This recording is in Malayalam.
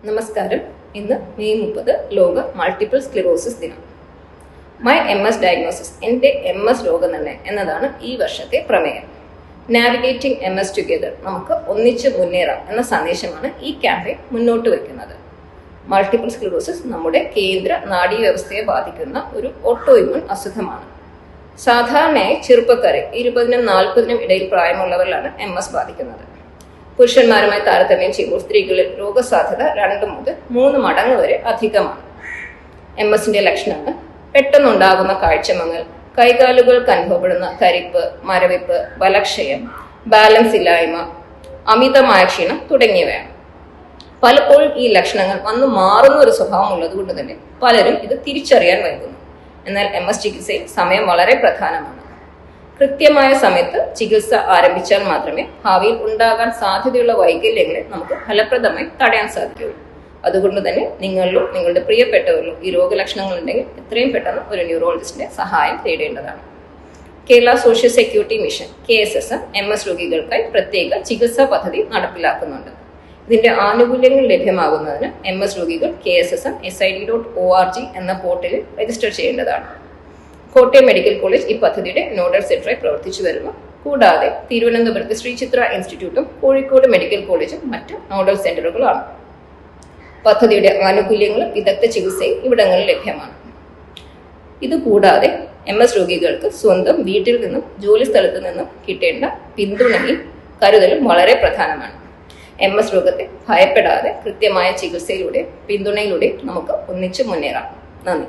നമസ്കാരം. ഇന്ന് മെയ് 30 ലോക മൾട്ടിപ്പിൾ സ്ക്ലിറോസിസ് ദിനം. മൈ MS ഡയഗ്നോസിസ്, എൻ്റെ MS രോഗനിർണയം എന്നതാണ് ഈ വർഷത്തെ പ്രമേയം. നാവിഗേറ്റിംഗ് MS ടുഗെദർ, നമുക്ക് ഒന്നിച്ച് മുന്നേറാം എന്ന സന്ദേശമാണ് ഈ ക്യാമ്പയിൻ മുന്നോട്ട് വയ്ക്കുന്നത്. മൾട്ടിപ്പിൾ സ്ക്ലിറോസിസ് നമ്മുടെ കേന്ദ്ര നാഡീവ്യവസ്ഥയെ ബാധിക്കുന്ന ഒരു ഓട്ടോഇമ്യൂൺ അസുഖമാണ്. സാധാരണയായി ചെറുപ്പക്കാരെ 20-നും 40-നും ഇടയിൽ പ്രായമുള്ളവരിലാണ് MS ബാധിക്കുന്നത്. പുരുഷന്മാരുമായി താരതമ്യം ചെയ്യുമ്പോൾ സ്ത്രീകളിൽ രോഗസാധ്യത 2 മുതൽ 3 മടങ്ങ് വരെ അധികമാണ്. MS-ന്റെ ലക്ഷണങ്ങൾ പെട്ടെന്നുണ്ടാകുന്ന കാഴ്ചമങ്ങൽ, കൈകാലുകൾക്ക് അനുഭവപ്പെടുന്ന തരിപ്പ്, മരവിപ്പ്, ബലക്ഷയം, ബാലൻസ് ഇല്ലായ്മ, അമിതമായ ക്ഷീണം തുടങ്ങിയവയാണ്. പലപ്പോഴും ഈ ലക്ഷണങ്ങൾ വന്നു മാറുന്ന ഒരു സ്വഭാവം ഉള്ളതുകൊണ്ട് തന്നെ പലരും ഇത് തിരിച്ചറിയാൻ വൈകുന്നു. എന്നാൽ MS ചികിത്സയിൽ സമയം വളരെ പ്രധാനമാണ്. കൃത്യമായ സമയത്ത് ചികിത്സ ആരംഭിച്ചാൽ മാത്രമേ ഭാവിയിൽ ഉണ്ടാകാൻ സാധ്യതയുള്ള വൈകല്യങ്ങളെ നമുക്ക് ഫലപ്രദമായി തടയാൻ സാധിക്കുകയുള്ളൂ. അതുകൊണ്ട് തന്നെ നിങ്ങളിലും നിങ്ങളുടെ പ്രിയപ്പെട്ടവരിലും ഈ രോഗലക്ഷണങ്ങൾ ഉണ്ടെങ്കിൽ എത്രയും പെട്ടെന്ന് ഒരു ന്യൂറോളജിസ്റ്റിന്റെ സഹായം തേടേണ്ടതാണ്. Kerala social security mission KSSM MS രോഗികൾക്കായി പ്രത്യേക ചികിത്സാ പദ്ധതി നടപ്പിലാക്കുന്നുണ്ട്. ഇതിന്റെ ആനുകൂല്യങ്ങൾ ലഭ്യമാകുന്നതിന് MS രോഗികൾ KSSM SID.org എന്ന പോർട്ടലിൽ രജിസ്റ്റർ ചെയ്യേണ്ടതാണ്. കോട്ടയം മെഡിക്കൽ കോളേജ് ഈ പദ്ധതിയുടെ നോഡൽ സെന്ററായി പ്രവർത്തിച്ചു വരുന്നു. കൂടാതെ തിരുവനന്തപുരത്ത് ശ്രീ ചിത്ര ഇൻസ്റ്റിറ്റ്യൂട്ടും കോഴിക്കോട് മെഡിക്കൽ കോളേജും മറ്റ് നോഡൽ സെന്ററുകളാണ്. പദ്ധതിയുടെ ആനുകൂല്യങ്ങളും വിദഗ്ധ ചികിത്സയും ഇവിടങ്ങളിൽ ലഭ്യമാണ്. ഇതുകൂടാതെ MS രോഗികൾക്ക് സ്വന്തം വീട്ടിൽ നിന്നും ജോലി സ്ഥലത്ത് നിന്നും കിട്ടേണ്ട പിന്തുണയും കരുതലും വളരെ പ്രധാനമാണ്. MS രോഗത്തെ ഭയപ്പെടാതെ കൃത്യമായ ചികിത്സയിലൂടെ പിന്തുണയിലൂടെ നമുക്ക് ഒന്നിച്ചു മുന്നേറാം. നന്ദി.